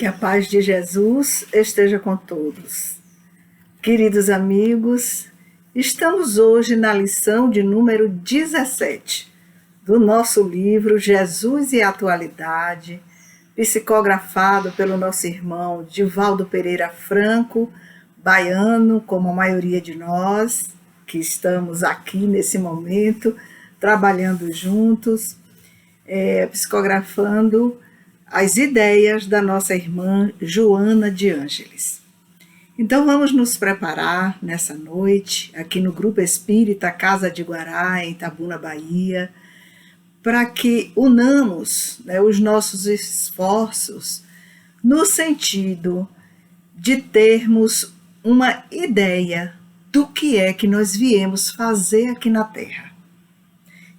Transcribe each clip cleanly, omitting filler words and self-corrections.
Que a paz de Jesus esteja com todos. Queridos amigos, estamos hoje na lição de número 17 do nosso livro Jesus e a Atualidade, psicografado pelo nosso irmão Divaldo Pereira Franco, baiano, como a maioria de nós, que estamos aqui nesse momento, trabalhando juntos, psicografando as ideias da nossa irmã Joana de Ângeles. Então vamos nos preparar nessa noite, aqui no Grupo Espírita Casa de Guará, em Itabuna, Bahia, para que unamos os nossos esforços no sentido de termos uma ideia do que é que nós viemos fazer aqui na Terra.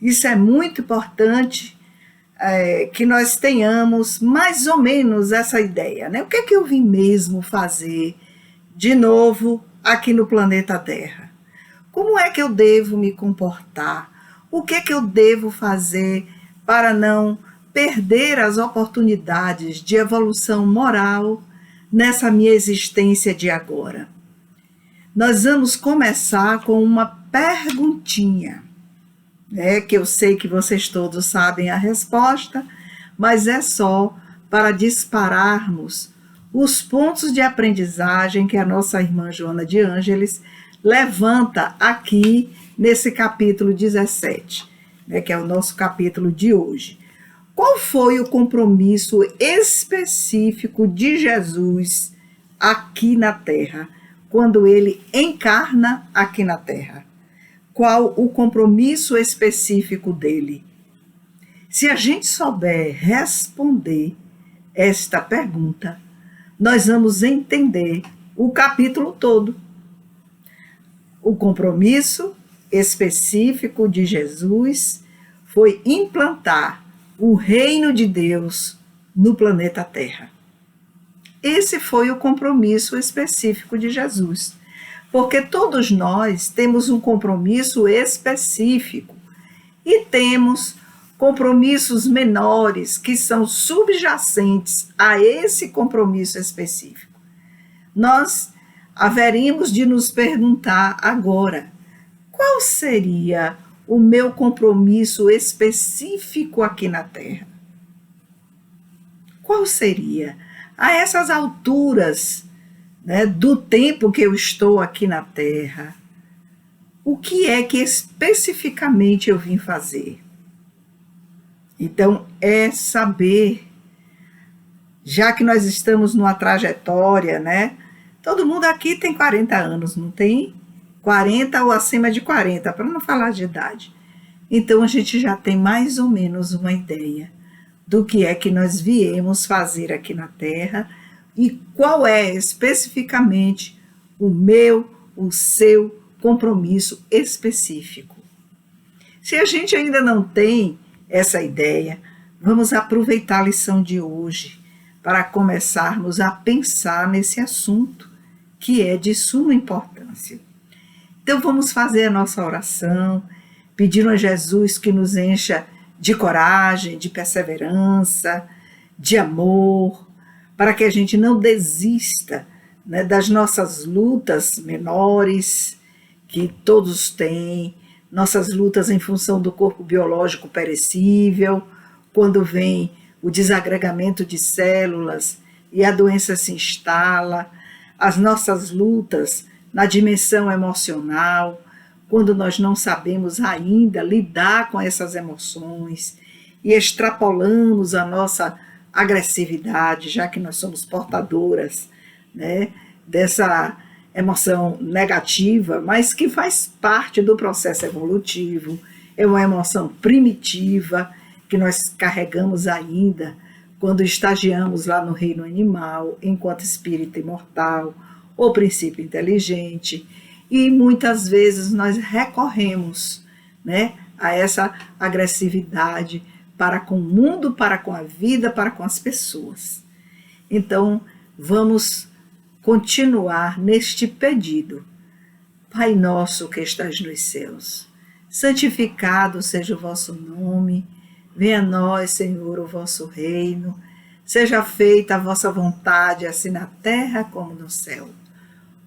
Isso é muito importante, que nós tenhamos mais ou menos essa ideia, né? O que é que eu vim mesmo fazer de novo aqui no planeta Terra? Como é que eu devo me comportar? O que é que eu devo fazer para não perder as oportunidades de evolução moral nessa minha existência de agora? Nós vamos começar com uma perguntinha, que eu sei que vocês todos sabem a resposta, mas é só para dispararmos os pontos de aprendizagem que a nossa irmã Joana de Ângeles levanta aqui nesse capítulo 17, que é o nosso capítulo de hoje. Qual foi o compromisso específico de Jesus aqui na Terra, quando ele encarna aqui na Terra? Qual o compromisso específico dele? Se a gente souber responder esta pergunta, nós vamos entender o capítulo todo. O compromisso específico de Jesus foi implantar o reino de Deus no planeta Terra. Esse foi o compromisso específico de Jesus. Porque todos nós temos um compromisso específico e temos compromissos menores que são subjacentes a esse compromisso específico. Nós haveríamos de nos perguntar agora, qual seria o meu compromisso específico aqui na Terra? Qual seria? A essas alturas, do tempo que eu estou aqui na Terra, o que é que especificamente eu vim fazer? Então, é saber, já que nós estamos numa trajetória, todo mundo aqui tem 40 anos, não tem? 40 ou acima de 40, para não falar de idade. Então, a gente já tem mais ou menos uma ideia do que é que nós viemos fazer aqui na Terra, e qual é especificamente o meu, o seu compromisso específico. Se a gente ainda não tem essa ideia, vamos aproveitar a lição de hoje para começarmos a pensar nesse assunto que é de suma importância. Então vamos fazer a nossa oração, pedindo a Jesus que nos encha de coragem, de perseverança, de amor, para que a gente não desista das nossas lutas menores, que todos têm, nossas lutas em função do corpo biológico perecível, quando vem o desagregamento de células e a doença se instala, as nossas lutas na dimensão emocional, quando nós não sabemos ainda lidar com essas emoções e extrapolamos a nossa agressividade, já que nós somos portadoras dessa emoção negativa, mas que faz parte do processo evolutivo, é uma emoção primitiva que nós carregamos ainda quando estagiamos lá no reino animal, enquanto espírito imortal ou princípio inteligente, e muitas vezes nós recorremos a essa agressividade para com o mundo, para com a vida, para com as pessoas. Então, vamos continuar neste pedido. Pai nosso que estás nos céus, santificado seja o vosso nome, venha a nós, Senhor, o vosso reino, Seja feita a vossa vontade, assim na terra como no céu.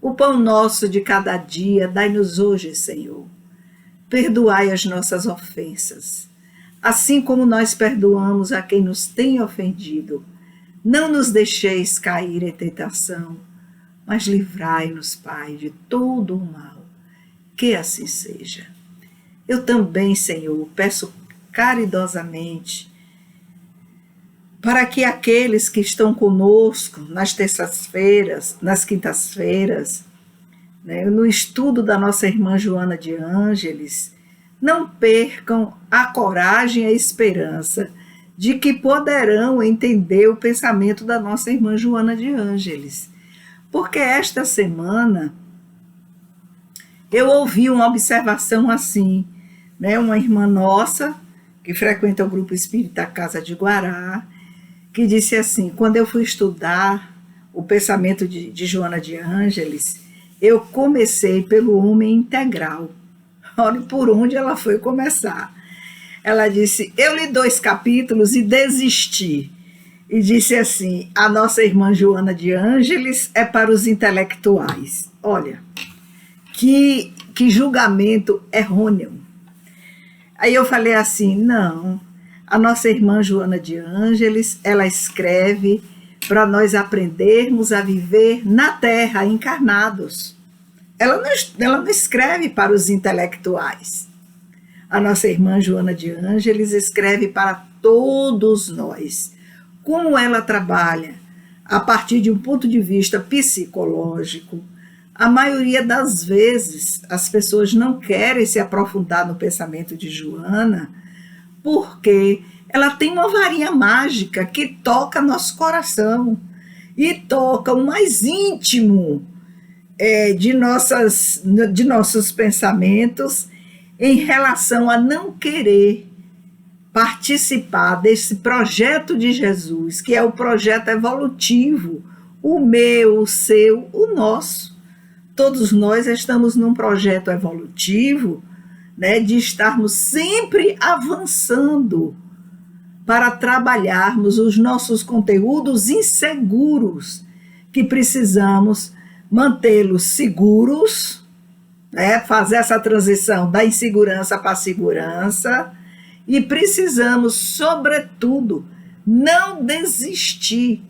O pão nosso de cada dia dai-nos hoje, Senhor. Perdoai as nossas ofensas, assim como nós perdoamos a quem nos tem ofendido. Não nos deixeis cair em tentação, mas livrai-nos, Pai, de todo o mal. Que assim seja. Eu também, Senhor, peço caridosamente para que aqueles que estão conosco nas terças-feiras, nas quintas-feiras, né, no estudo da nossa irmã Joana de Ângeles, não percam a coragem e a esperança de que poderão entender o pensamento da nossa irmã Joana de Ângeles. Porque esta semana eu ouvi uma observação assim, né, uma irmã nossa, que frequenta o Grupo Espírita Casa de Guará, que disse assim: quando eu fui estudar o pensamento de Joana de Ângeles, eu comecei pelo homem integral. Olha por onde ela foi começar. Ela disse: eu li 2 capítulos e desisti. E disse assim: a nossa irmã Joana de Ângeles é para os intelectuais. Olha, que julgamento errôneo. Aí eu falei assim: não, a nossa irmã Joana de Ângeles, ela escreve para nós aprendermos a viver na Terra, encarnados. Ela não escreve para os intelectuais. A nossa irmã Joana de Ângeles escreve para todos nós. Como ela trabalha a partir de um ponto de vista psicológico, a maioria das vezes as pessoas não querem se aprofundar no pensamento de Joana, porque ela tem uma varinha mágica que toca nosso coração e toca o mais íntimo de nossos pensamentos em relação a não querer participar desse projeto de Jesus, que é o projeto evolutivo, o meu, o seu, o nosso. Todos nós estamos num projeto evolutivo, né, de estarmos sempre avançando para trabalharmos os nossos conteúdos inseguros, que precisamos mantê-los seguros, né, fazer essa transição da insegurança para a segurança, e precisamos, sobretudo, não desistir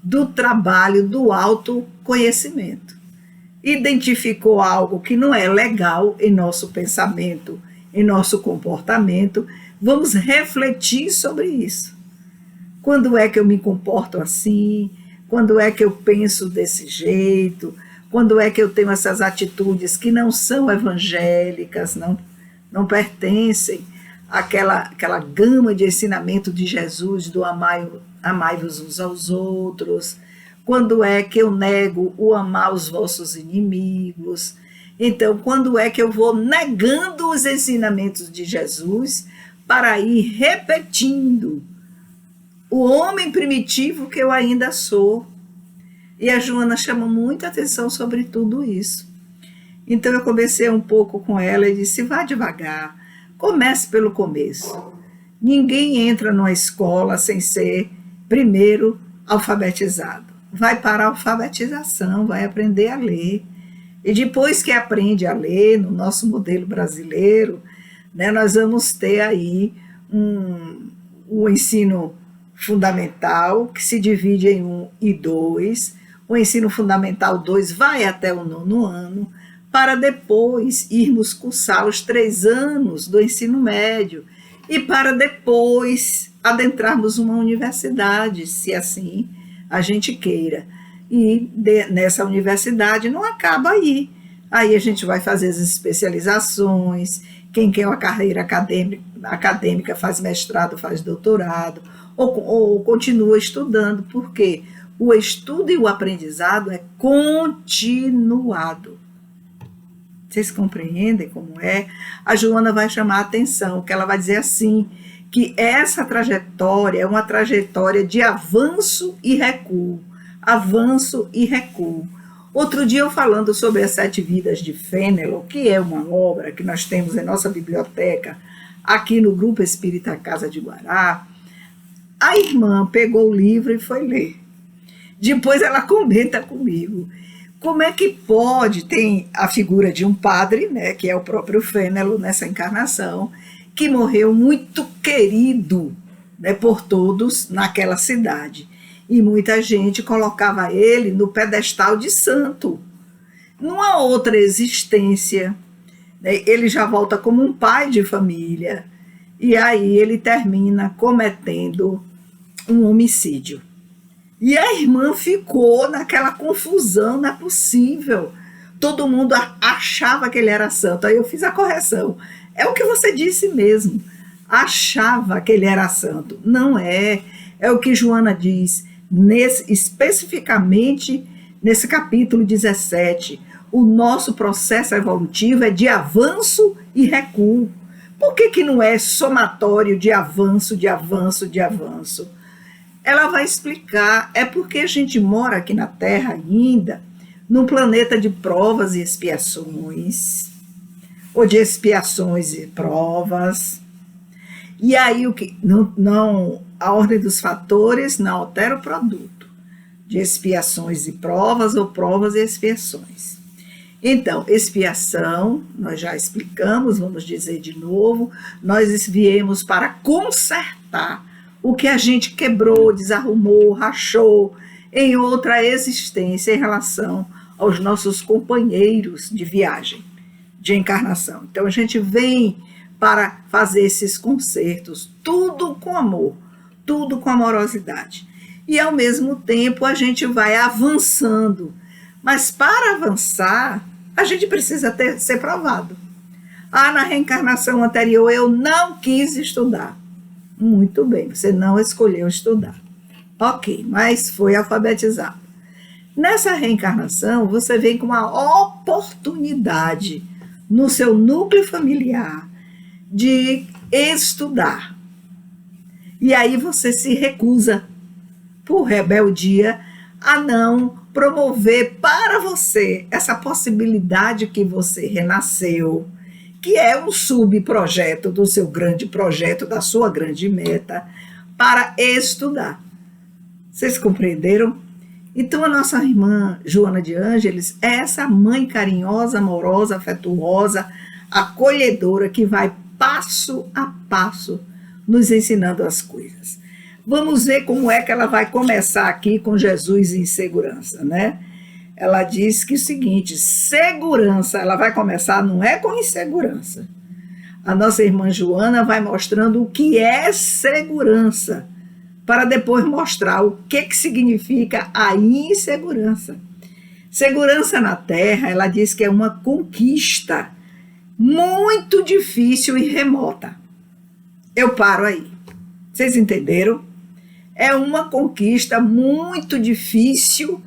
do trabalho do autoconhecimento. Identificou algo que não é legal em nosso pensamento, em nosso comportamento, vamos refletir sobre isso. Quando é que eu me comporto assim? Quando é que eu penso desse jeito? Quando é que eu tenho essas atitudes que não são evangélicas, não pertencem àquela gama de ensinamento de Jesus, do amai-vos uns aos outros? Quando é que eu nego o amar os vossos inimigos? Então, quando é que eu vou negando os ensinamentos de Jesus para ir repetindo o homem primitivo que eu ainda sou? E a Joana chama muita atenção sobre tudo isso. Então eu conversei um pouco com ela e disse: vá devagar, comece pelo começo. Ninguém entra numa escola sem ser primeiro alfabetizado. Vai para a alfabetização, vai aprender a ler. E depois que aprende a ler, no nosso modelo brasileiro, né, nós vamos ter aí um ensino fundamental, que se divide em 1 e 2. O ensino fundamental 2 vai até o 9º ano, para depois irmos cursar os 3 anos do ensino médio, e para depois adentrarmos uma universidade, se assim a gente queira. E nessa universidade não acaba aí. Aí a gente vai fazer as especializações, quem quer uma carreira acadêmica faz mestrado, faz doutorado, ou continua estudando, porque o estudo e o aprendizado é continuado. Vocês compreendem como é? A Joana vai chamar a atenção, que ela vai dizer assim, que essa trajetória é uma trajetória de avanço e recuo. Avanço e recuo. Outro dia eu falando sobre as 7 vidas de Fênelon, que é uma obra que nós temos em nossa biblioteca, aqui no Grupo Espírita Casa de Guará, A irmã pegou o livro e foi ler. Depois ela comenta comigo. Como é que pode, tem a figura de um padre, né, que é o próprio Fênelon nessa encarnação, que morreu muito querido, né, por todos naquela cidade. E muita gente colocava ele no pedestal de santo. Numa outra existência, né, ele já volta como um pai de família, e aí ele termina cometendo um homicídio. E a irmã ficou naquela confusão, não é possível. Todo mundo achava que ele era santo. Aí eu fiz a correção. É o que você disse mesmo. Achava que ele era santo. Não é. É o que Joana diz, especificamente nesse capítulo 17. O nosso processo evolutivo é de avanço e recuo. Por que não é somatório de avanço, de avanço, de avanço? Ela vai explicar, é porque a gente mora aqui na Terra ainda, num planeta de provas e expiações, ou de expiações e provas, e aí a ordem dos fatores não altera o produto, de expiações e provas, ou provas e expiações. Então, expiação, nós já explicamos, vamos dizer de novo, nós viemos para consertar o que a gente quebrou, desarrumou, rachou em outra existência em relação aos nossos companheiros de viagem, de encarnação. Então a gente vem para fazer esses concertos, tudo com amor, tudo com amorosidade. E ao mesmo tempo a gente vai avançando. Mas para avançar, a gente precisa ser provado. Na reencarnação anterior eu não quis estudar. Muito bem, você não escolheu estudar. Ok, mas foi alfabetizado. Nessa reencarnação, você vem com uma oportunidade no seu núcleo familiar de estudar. E aí você se recusa, por rebeldia, a não promover para você essa possibilidade que você renasceu, que é um subprojeto do seu grande projeto, da sua grande meta, para estudar. Vocês compreenderam? Então, a nossa irmã Joana de Ângeles é essa mãe carinhosa, amorosa, afetuosa, acolhedora, que vai passo a passo nos ensinando as coisas. Vamos ver como é que ela vai começar aqui com Jesus em segurança, né? Ela diz que o seguinte, segurança, ela vai começar, não é com insegurança. A nossa irmã Joana vai mostrando o que é segurança, para depois mostrar o que significa a insegurança. Segurança na Terra, ela diz que é uma conquista muito difícil e remota. Eu paro aí. Vocês entenderam? É uma conquista muito difícil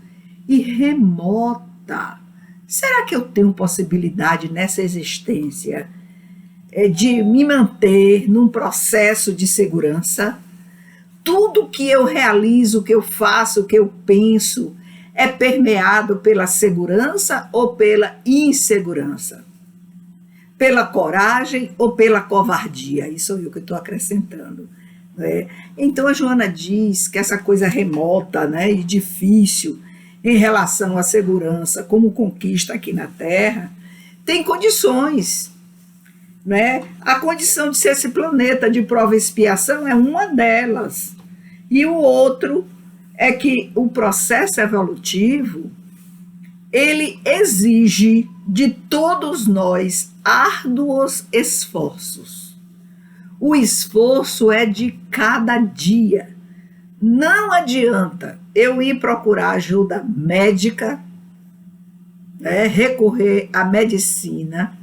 e remota. Será que eu tenho possibilidade nessa existência de me manter num processo de segurança? Tudo que eu realizo, que eu faço, que eu penso, é permeado pela segurança ou pela insegurança? Pela coragem ou pela covardia? Isso é o que eu estou acrescentando. Né? Então a Joana diz que essa coisa remota, né, e difícil em relação à segurança como conquista aqui na Terra, tem condições. Né? A condição de ser esse planeta de prova e expiação é uma delas. E o outro é que o processo evolutivo, ele exige de todos nós árduos esforços. O esforço é de cada dia. Não adianta eu ir procurar ajuda médica, né, recorrer à medicina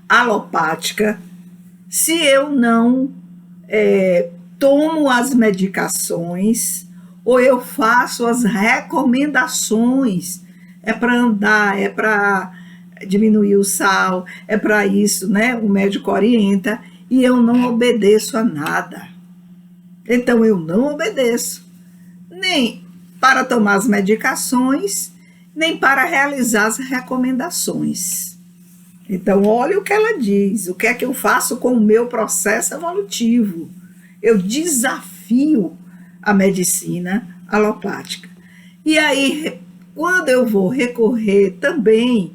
alopática, se eu não tomo as medicações ou eu faço as recomendações. É para andar, é para diminuir o sal, é para isso, né? O médico orienta e eu não obedeço a nada. Então eu não obedeço, nem para tomar as medicações, nem para realizar as recomendações. Então olha o que ela diz, o que é que eu faço com o meu processo evolutivo. Eu desafio a medicina alopática. E aí, quando eu vou recorrer também,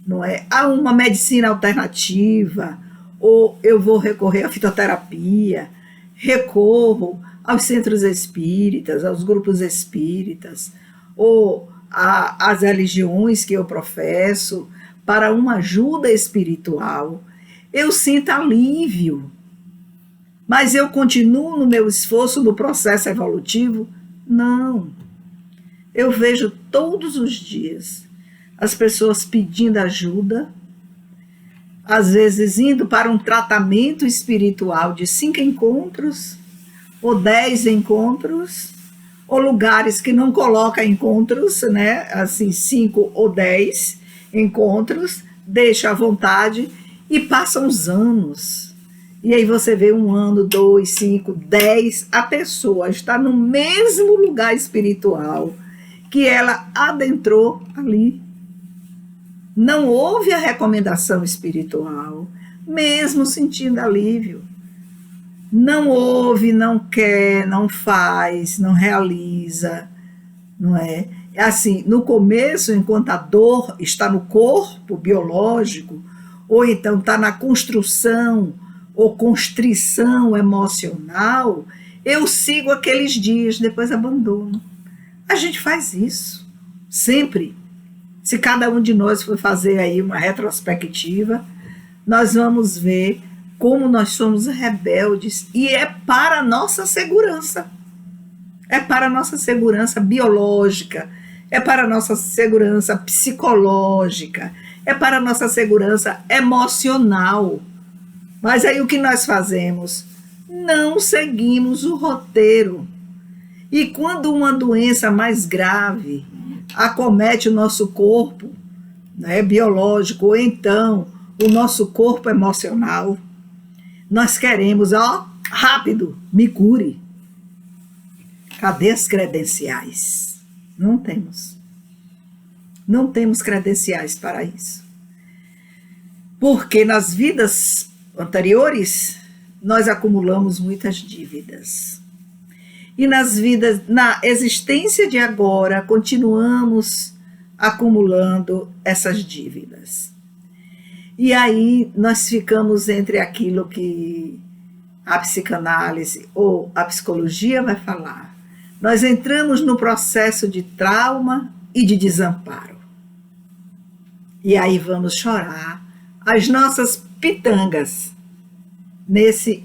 não é, a uma medicina alternativa, ou eu vou recorrer à fitoterapia, recorro aos centros espíritas, aos grupos espíritas, ou às religiões que eu professo, para uma ajuda espiritual, eu sinto alívio. Mas eu continuo no meu esforço no processo evolutivo? Não. Eu vejo todos os dias as pessoas pedindo ajuda, às vezes indo para um tratamento espiritual de 5 encontros, ou 10 encontros, ou lugares que não colocam encontros, né? Assim, 5 ou 10 encontros, deixa à vontade, e passam os anos. E aí você vê 1 ano, 2, 5, 10, a pessoa está no mesmo lugar espiritual que ela adentrou ali. Não houve a recomendação espiritual, mesmo sentindo alívio. Não ouve, não quer, não faz, não realiza, não é? Assim, no começo, enquanto a dor está no corpo biológico, ou então está na construção ou constrição emocional, eu sigo aqueles dias, depois abandono. A gente faz isso, sempre. Se cada um de nós for fazer aí uma retrospectiva, nós vamos ver como nós somos rebeldes, e é para a nossa segurança. É para a nossa segurança biológica, é para a nossa segurança psicológica, é para a nossa segurança emocional. Mas aí o que nós fazemos? Não seguimos o roteiro. E quando uma doença mais grave acomete o nosso corpo, né, biológico, ou então o nosso corpo emocional, nós queremos, rápido, me cure. Cadê as credenciais? Não temos. Não temos credenciais para isso. Porque nas vidas anteriores, nós acumulamos muitas dívidas. E na existência de agora, continuamos acumulando essas dívidas. E aí nós ficamos entre aquilo que a psicanálise ou a psicologia vai falar. Nós entramos no processo de trauma e de desamparo. E aí vamos chorar as nossas pitangas nesse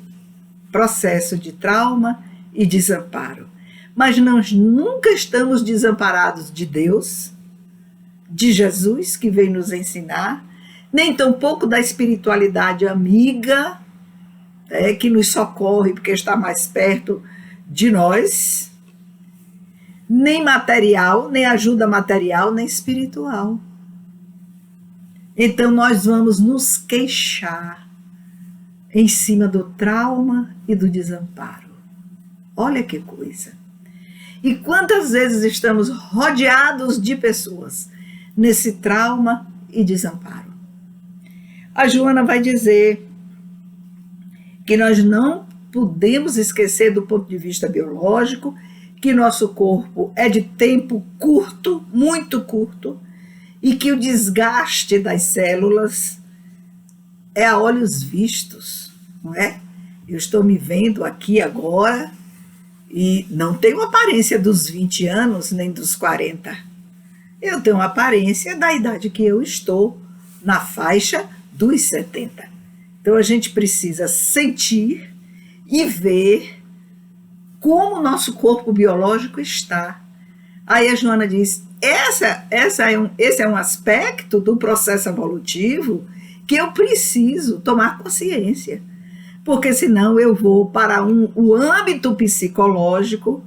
processo de trauma e desamparo. Mas nós nunca estamos desamparados de Deus, de Jesus, que veio nos ensinar, nem tampouco da espiritualidade amiga, que nos socorre porque está mais perto de nós, nem material, nem ajuda material, nem espiritual. Então nós vamos nos queixar em cima do trauma e do desamparo. Olha que coisa. E quantas vezes estamos rodeados de pessoas nesse trauma e desamparo? A Joana vai dizer que nós não podemos esquecer do ponto de vista biológico, que nosso corpo é de tempo curto, muito curto, e que o desgaste das células é a olhos vistos, não é? Eu estou me vendo aqui agora e não tenho aparência dos 20 anos, nem dos 40. Eu tenho a aparência da idade que eu estou, na faixa dos 70. Então a gente precisa sentir e ver como o nosso corpo biológico está. Aí a Joana diz, esse é um aspecto do processo evolutivo que eu preciso tomar consciência, porque senão eu vou para o âmbito psicológico,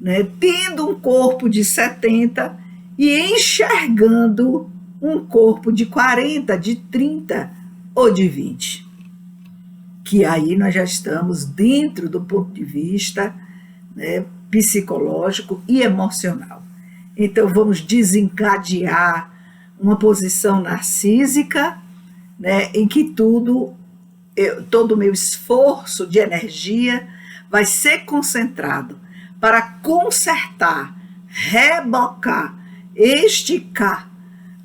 né, tendo um corpo de 70 e enxergando um corpo de 40, de 30 ou de 20. Que aí nós já estamos dentro do ponto de vista, né, psicológico e emocional. Então vamos desencadear uma posição narcísica, né, em que todo o meu esforço de energia vai ser concentrado para consertar, rebocar, esticar,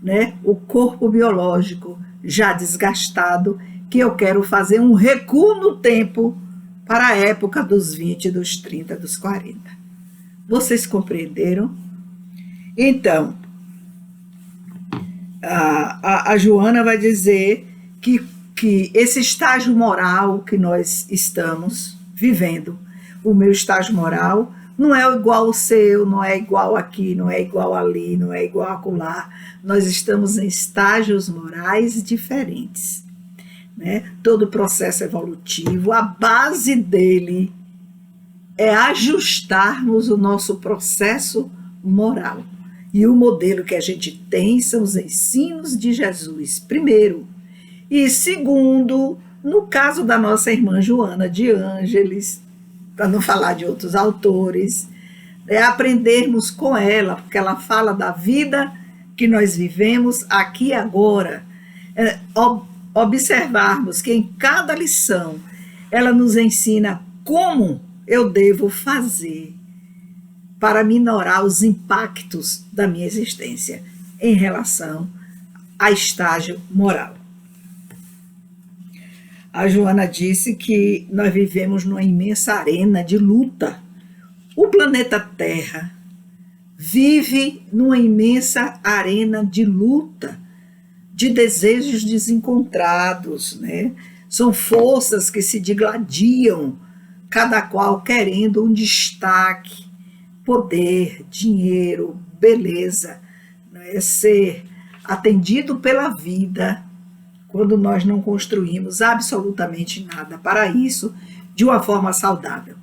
né, o corpo biológico já desgastado, que eu quero fazer um recuo no tempo para a época dos 20, dos 30, dos 40. Vocês compreenderam? Então, a Joana vai dizer que esse estágio moral que nós estamos vivendo, o meu estágio moral, não é igual ao seu, não é igual aqui, não é igual ali, não é igual acolá. Nós estamos em estágios morais diferentes, né? Todo o processo evolutivo, a base dele é ajustarmos o nosso processo moral. E o modelo que a gente tem são os ensinos de Jesus, primeiro. E segundo, no caso da nossa irmã Joana de Ângeles, para não falar de outros autores, é aprendermos com ela, porque ela fala da vida que nós vivemos aqui e agora. Observarmos que em cada lição ela nos ensina como eu devo fazer para minorar os impactos da minha existência em relação a estágio moral. A Joana disse que nós vivemos numa imensa arena de luta. O planeta Terra vive numa imensa arena de luta, de desejos desencontrados, né? São forças que se digladiam, cada qual querendo um destaque, poder, dinheiro, beleza, né? Ser atendido pela vida, quando nós não construímos absolutamente nada para isso de uma forma saudável.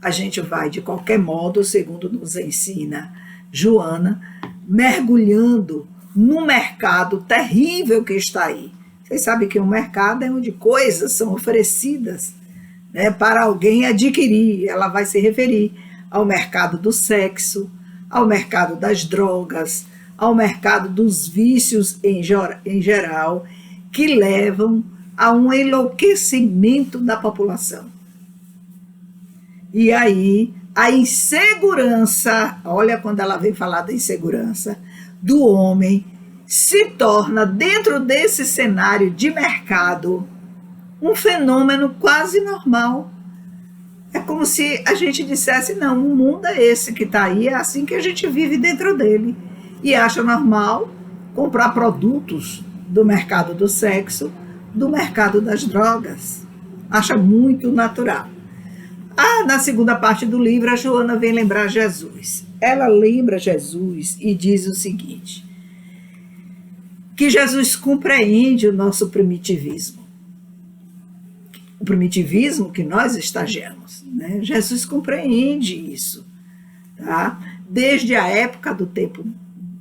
A gente vai, de qualquer modo, segundo nos ensina Joana, mergulhando no mercado terrível que está aí. Vocês sabem que o mercado é onde coisas são oferecidas, né, para alguém adquirir. Ela vai se referir ao mercado do sexo, ao mercado das drogas, ao mercado dos vícios em geral, que levam a um enlouquecimento da população. E aí, a insegurança, olha quando ela vem falar da insegurança, do homem, se torna, dentro desse cenário de mercado, um fenômeno quase normal. É como se a gente dissesse, não, o mundo é esse que está aí, é assim que a gente vive dentro dele. E acha normal comprar produtos do mercado do sexo, do mercado das drogas. Acha muito natural. Na segunda parte do livro, a Joana vem lembrar Jesus. Ela lembra Jesus e diz o seguinte, que Jesus compreende o nosso primitivismo. O primitivismo que nós estagiamos, né? Jesus compreende isso. Tá? Desde a época do tempo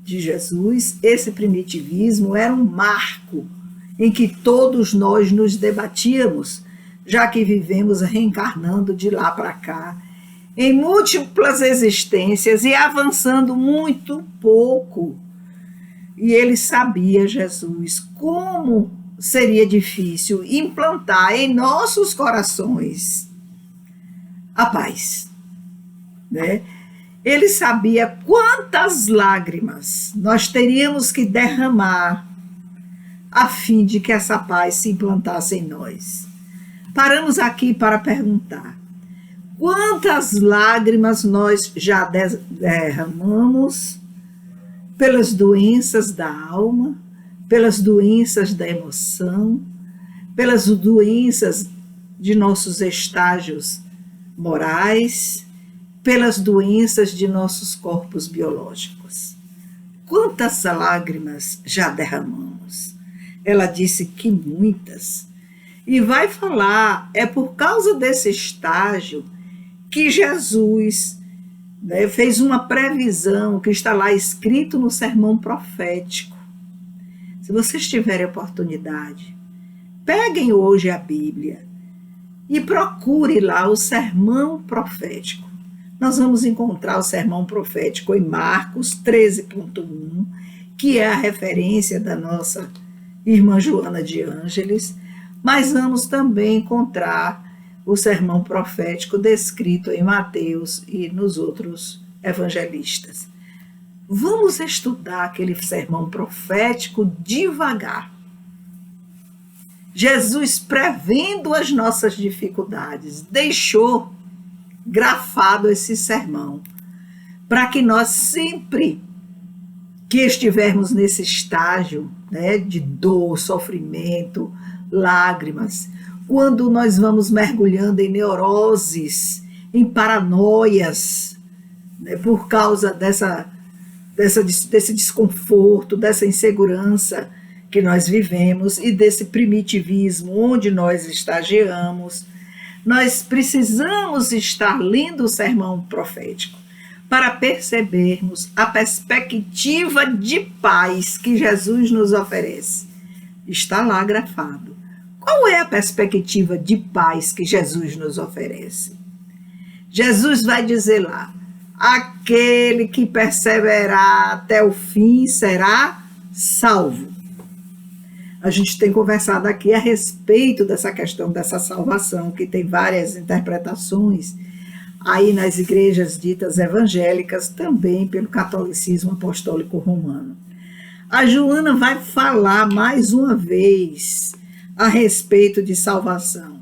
de Jesus, esse primitivismo era um marco em que todos nós nos debatíamos, já que vivemos reencarnando de lá para cá, em múltiplas existências e avançando muito pouco. E ele sabia, Jesus, como seria difícil implantar em nossos corações a paz, né? Ele sabia quantas lágrimas nós teríamos que derramar a fim de que essa paz se implantasse em nós. Paramos aqui para perguntar, quantas lágrimas nós já derramamos pelas doenças da alma, pelas doenças da emoção, pelas doenças de nossos estágios morais, pelas doenças de nossos corpos biológicos. Quantas lágrimas já derramamos? Ela disse que muitas. E vai falar, é por causa desse estágio que Jesus, né, fez uma previsão que está lá escrito no sermão profético. Se vocês tiverem oportunidade, peguem hoje a Bíblia e procure lá o sermão profético. Nós vamos encontrar o sermão profético em Marcos 13.1, que é a referência da nossa irmã Joana de Ângeles, mas vamos também encontrar o sermão profético descrito em Mateus e nos outros evangelistas. Vamos estudar aquele sermão profético devagar. Jesus, prevendo as nossas dificuldades, deixou grafado esse sermão, para que nós sempre que estivermos nesse estágio, né, de dor, sofrimento, lágrimas, quando nós vamos mergulhando em neuroses, em paranoias, né, por causa desse desconforto, dessa insegurança que nós vivemos e desse primitivismo onde nós estagiamos, nós precisamos estar lendo o sermão profético para percebermos a perspectiva de paz que Jesus nos oferece. Está lá grafado. Qual é a perspectiva de paz que Jesus nos oferece? Jesus vai dizer lá: aquele que perseverar até o fim será salvo. A gente tem conversado aqui a respeito dessa questão dessa salvação, que tem várias interpretações aí nas igrejas ditas evangélicas, também pelo catolicismo apostólico romano. A Joana vai falar mais uma vez a respeito de salvação.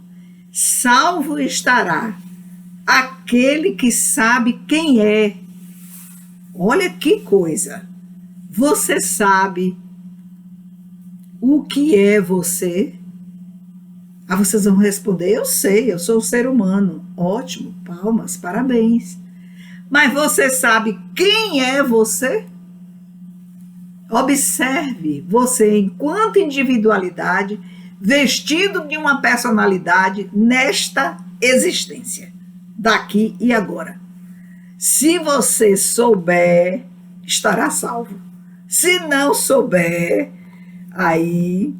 Salvo estará aquele que sabe quem é. Olha que coisa! Você sabe o que é você? Ah, vocês vão responder: eu sei, eu sou um ser humano. Ótimo, palmas, parabéns. Mas você sabe quem é você? Observe você enquanto individualidade, vestido de uma personalidade nesta existência, daqui e agora. Se você souber, estará salvo. Se não souber, aí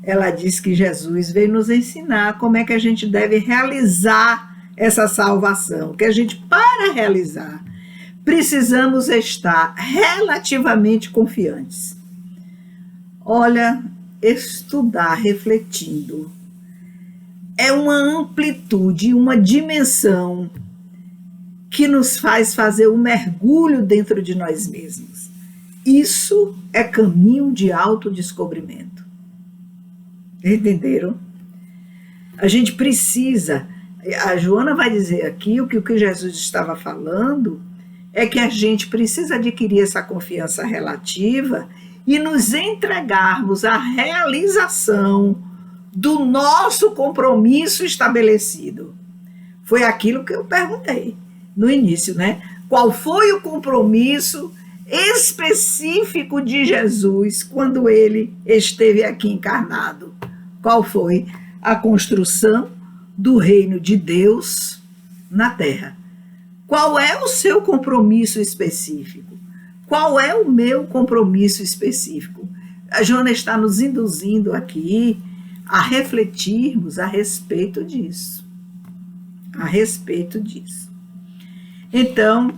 ela diz que Jesus veio nos ensinar como é que a gente deve realizar essa salvação, que a gente, para realizar, precisamos estar relativamente confiantes. Olha, estudar refletindo é uma amplitude, uma dimensão que nos faz fazer um mergulho dentro de nós mesmos. Isso é caminho de autodescobrimento. Entenderam? A gente precisa, a Joana vai dizer aqui o que Jesus estava falando é que a gente precisa adquirir essa confiança relativa e nos entregarmos à realização do nosso compromisso estabelecido. Foi aquilo que eu perguntei no início, né? Qual foi o compromisso específico de Jesus quando ele esteve aqui encarnado? Qual foi? A construção do reino de Deus na terra. Qual é o seu compromisso específico? Qual é o meu compromisso específico? A Joana está nos induzindo aqui a refletirmos a respeito disso. A respeito disso. Então,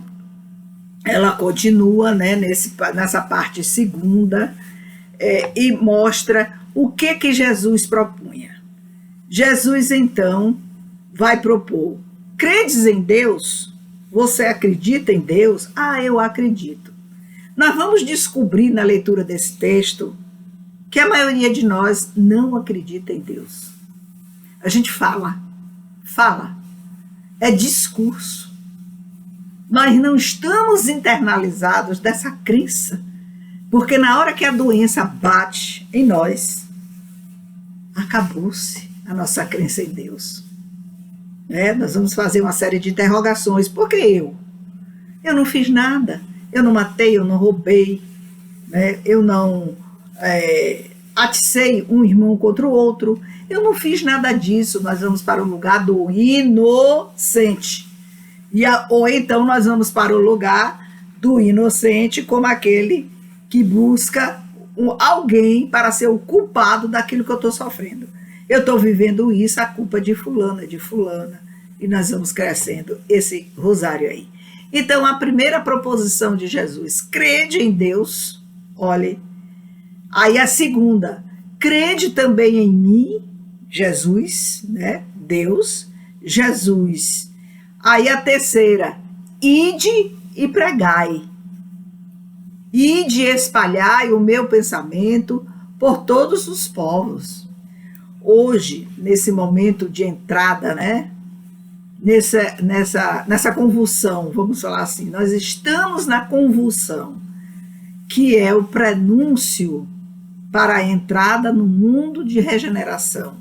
ela continua, né, nessa parte segunda e mostra o que Jesus propunha. Jesus, então, vai propor: credes em Deus? Você acredita em Deus? Ah, eu acredito. Nós vamos descobrir na leitura desse texto que a maioria de nós não acredita em Deus. A gente fala, é discurso. Nós não estamos internalizados dessa crença, porque na hora que a doença bate em nós, acabou-se a nossa crença em Deus. Nós vamos fazer uma série de interrogações. Por que eu? Eu não fiz nada. Eu não matei, eu não roubei, né? Eu não aticei um irmão contra o outro. Eu não fiz nada disso. Nós vamos para o lugar do inocente. Ou então nós vamos para o lugar do inocente como aquele que busca alguém para ser o culpado daquilo que eu estou sofrendo. Eu estou vivendo isso, a culpa é de fulano, é de fulana. E nós vamos crescendo esse rosário aí. Então, a primeira proposição de Jesus: crede em Deus. Olhe. Aí a segunda: crede também em mim, Jesus, né? Deus. Jesus. Aí a terceira, ide e pregai. Ide e espalhai o meu pensamento por todos os povos. Hoje, nesse momento de entrada, né? Nessa convulsão, vamos falar assim, nós estamos na convulsão, que é o prenúncio para a entrada no mundo de regeneração.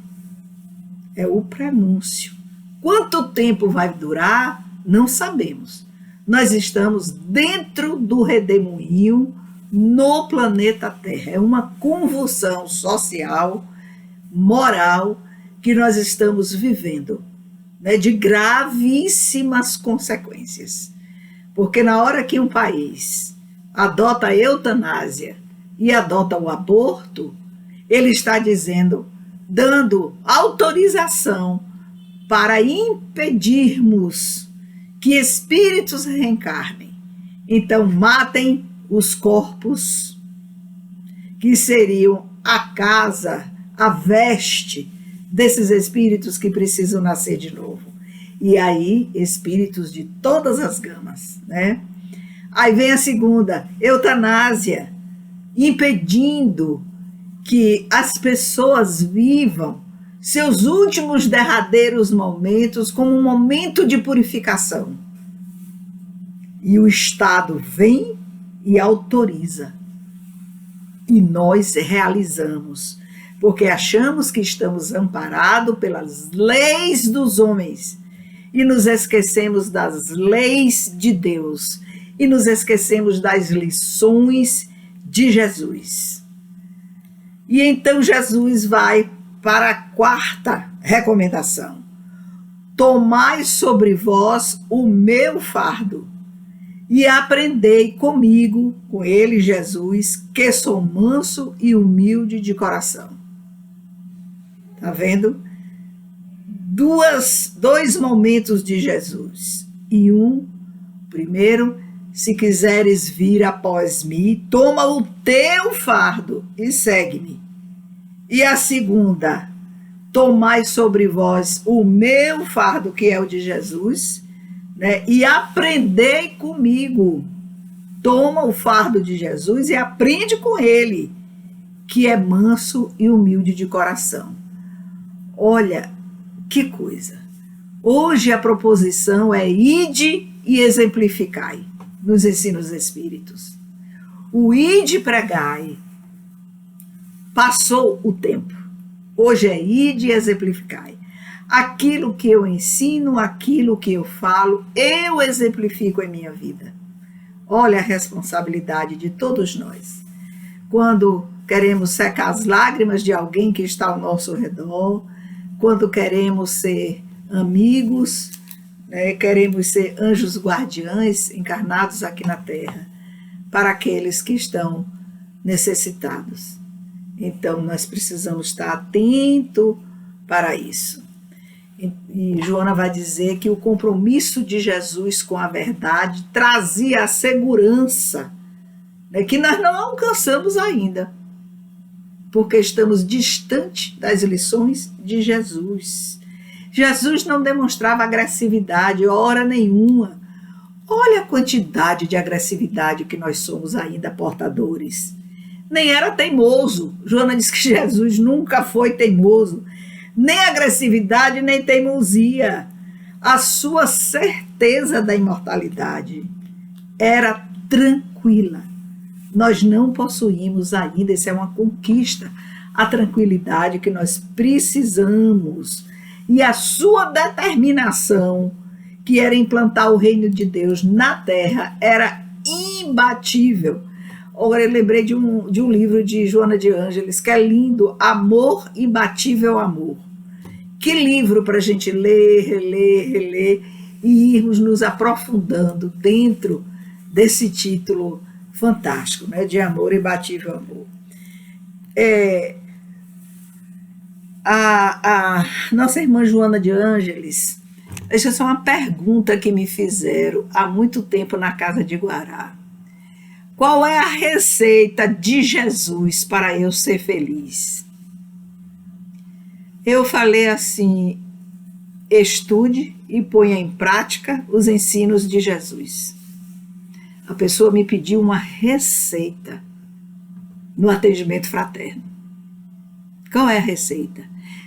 É o prenúncio. Quanto tempo vai durar? Não sabemos. Nós estamos dentro do redemoinho no planeta Terra. É uma convulsão social, moral, que nós estamos vivendo, né, de gravíssimas consequências. Porque na hora que um país adota a eutanásia e adota o aborto, ele está dizendo, dando autorização para impedirmos que espíritos reencarnem. Então, matem os corpos, que seriam a casa, a veste desses espíritos que precisam nascer de novo. E aí, espíritos de todas as gamas, né? Aí vem a segunda, eutanásia, impedindo que as pessoas vivam seus últimos derradeiros momentos como um momento de purificação. E o Estado vem e autoriza. E nós realizamos, porque achamos que estamos amparados pelas leis dos homens e nos esquecemos das leis de Deus e nos esquecemos das lições de Jesus. E então Jesus vai para a quarta recomendação. Tomai sobre vós o meu fardo e aprendei comigo, com ele Jesus, que sou manso e humilde de coração. Tá vendo? Dois momentos de Jesus. E primeiro, se quiseres vir após mim, toma o teu fardo e segue-me. E a segunda, tomai sobre vós o meu fardo, que é o de Jesus, né? E aprendei comigo. Toma o fardo de Jesus e aprende com ele, que é manso e humilde de coração. Olha, que coisa. Hoje a proposição é ide e exemplificai, nos ensinos espíritos. O ide e pregai. Passou o tempo. Hoje é ide e exemplificai. Aquilo que eu ensino, aquilo que eu falo, eu exemplifico em minha vida. Olha a responsabilidade de todos nós. Quando queremos secar as lágrimas de alguém que está ao nosso redor, quando queremos ser amigos, né, queremos ser anjos guardiães encarnados aqui na Terra, para aqueles que estão necessitados. Então, nós precisamos estar atentos para isso. E Joana vai dizer que o compromisso de Jesus com a verdade trazia a segurança, né, que nós não alcançamos ainda, porque estamos distante das lições de Jesus. Jesus não demonstrava agressividade, hora nenhuma. Olha a quantidade de agressividade que nós somos ainda portadores. Nem era teimoso. Joana diz que Jesus nunca foi teimoso. Nem agressividade, nem teimosia. A sua certeza da imortalidade era tranquila. Nós não possuímos ainda, isso é uma conquista, a tranquilidade que nós precisamos. E a sua determinação, que era implantar o reino de Deus na terra, era imbatível. Agora eu lembrei de um livro de Joana de Ângeles, que é lindo, Amor, Imbatível Amor. Que livro para a gente ler, reler e irmos nos aprofundando dentro desse título fantástico, né, de Amor, Imbatível Amor. A nossa irmã Joana de Ângeles, deixa só uma pergunta que me fizeram há muito tempo na casa de Guará. Qual é a receita de Jesus para eu ser feliz? Eu falei assim, estude e ponha em prática os ensinos de Jesus. A pessoa me pediu uma receita no atendimento fraterno. Qual é a receita?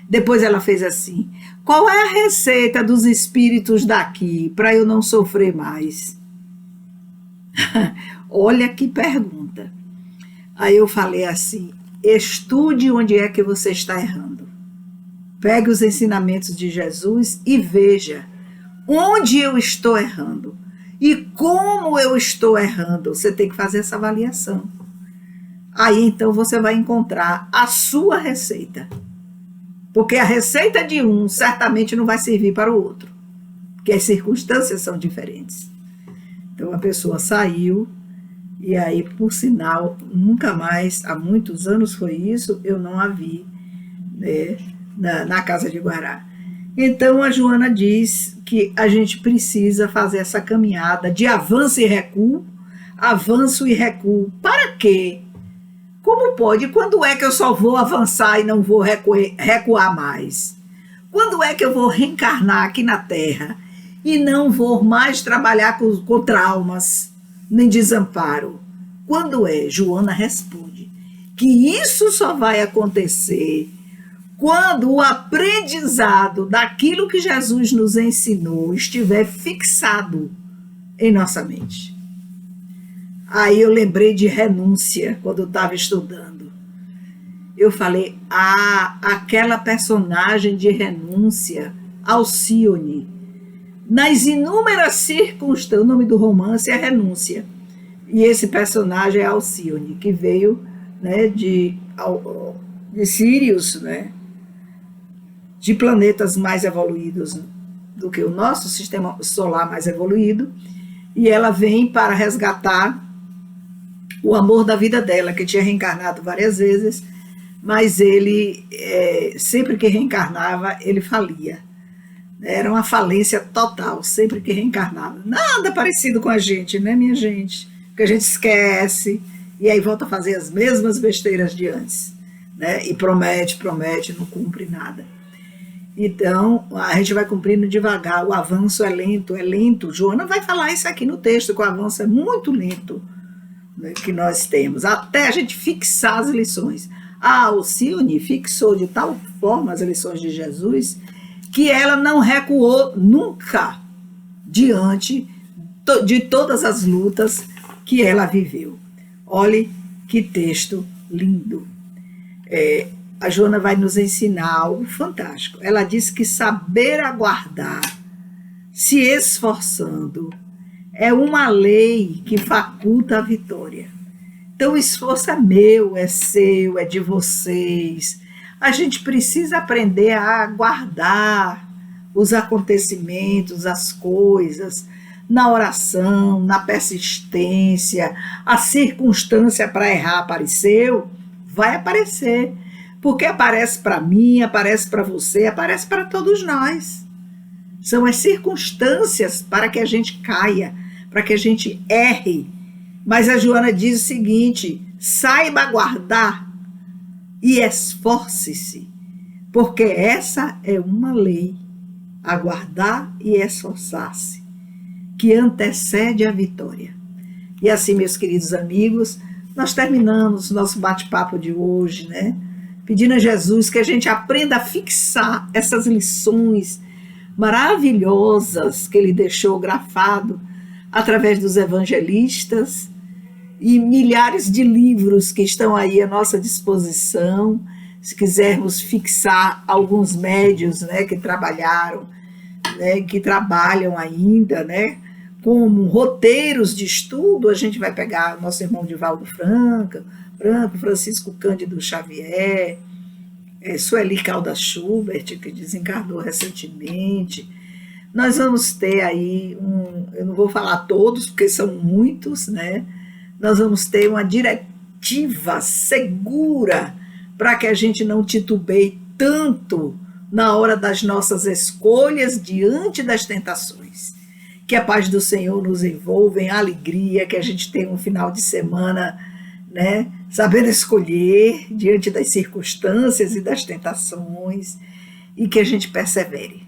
Depois ela fez assim: qual é a receita dos espíritos daqui para eu não sofrer mais? Olha que pergunta. Aí eu falei assim: estude onde é que você está errando. Pegue os ensinamentos de Jesus e veja onde eu estou errando e como eu estou errando. Você tem que fazer essa avaliação. Aí então você vai encontrar a sua receita. Porque a receita de um certamente não vai servir para o outro, porque as circunstâncias são diferentes. Então a pessoa saiu, e aí, por sinal, nunca mais, há muitos anos foi isso, eu não a vi, né, na Casa de Guará. Então a Joana diz que a gente precisa fazer essa caminhada de avanço e recuo. Para quê? Como pode? Quando é que eu só vou avançar e não vou recuar mais? Quando é que eu vou reencarnar aqui na Terra e não vou mais trabalhar com traumas, nem desamparo? Quando é? Joana responde que isso só vai acontecer quando o aprendizado daquilo que Jesus nos ensinou estiver fixado em nossa mente. Aí eu lembrei de Renúncia, quando eu estava estudando. Eu falei, aquela personagem de Renúncia, Alcione, nas inúmeras circunstâncias, o nome do romance é Renúncia, e esse personagem é Alcione, que veio, né, de Sírios, né, de planetas mais evoluídos do que o nosso sistema solar mais evoluído, e ela vem para resgatar o amor da vida dela, que tinha reencarnado várias vezes, mas ele, sempre que reencarnava, ele falia. Era uma falência total, sempre que reencarnava. Nada parecido com a gente, né, minha gente? Porque a gente esquece, e aí volta a fazer as mesmas besteiras de antes, né? E promete, não cumpre nada. Então, a gente vai cumprindo devagar, o avanço é lento. Joana vai falar isso aqui no texto, que o avanço é muito lento, né, que nós temos, até a gente fixar as lições. A Alcione fixou de tal forma as lições de Jesus que ela não recuou nunca diante de todas as lutas que ela viveu. Olhe que texto lindo. A Joana vai nos ensinar algo fantástico. Ela diz que saber aguardar, se esforçando, é uma lei que faculta a vitória. Então o esforço é meu, é seu, é de vocês. A gente precisa aprender a aguardar os acontecimentos, as coisas, na oração, na persistência. A circunstância para errar apareceu, vai aparecer. Porque aparece para mim, aparece para você, aparece para todos nós. São as circunstâncias para que a gente caia, para que a gente erre. Mas a Joana diz o seguinte: saiba aguardar e esforce-se, porque essa é uma lei, aguardar e esforçar-se, que antecede a vitória. E assim, meus queridos amigos, nós terminamos o nosso bate-papo de hoje, né? Pedindo a Jesus que a gente aprenda a fixar essas lições maravilhosas que ele deixou grafado através dos evangelistas e milhares de livros que estão aí à nossa disposição. Se quisermos fixar alguns médiuns, né, que trabalharam, né, que trabalham ainda, né, como roteiros de estudo, a gente vai pegar o nosso irmão Divaldo Franco, Francisco Cândido Xavier, Sueli Caldas Schubert, que desencarnou recentemente. Nós vamos ter aí, eu não vou falar todos, porque são muitos, né? Nós vamos ter uma diretiva segura para que a gente não titubeie tanto na hora das nossas escolhas diante das tentações. Que a paz do Senhor nos envolva em alegria, que a gente tenha um final de semana, né, sabendo escolher diante das circunstâncias e das tentações, e que a gente persevere.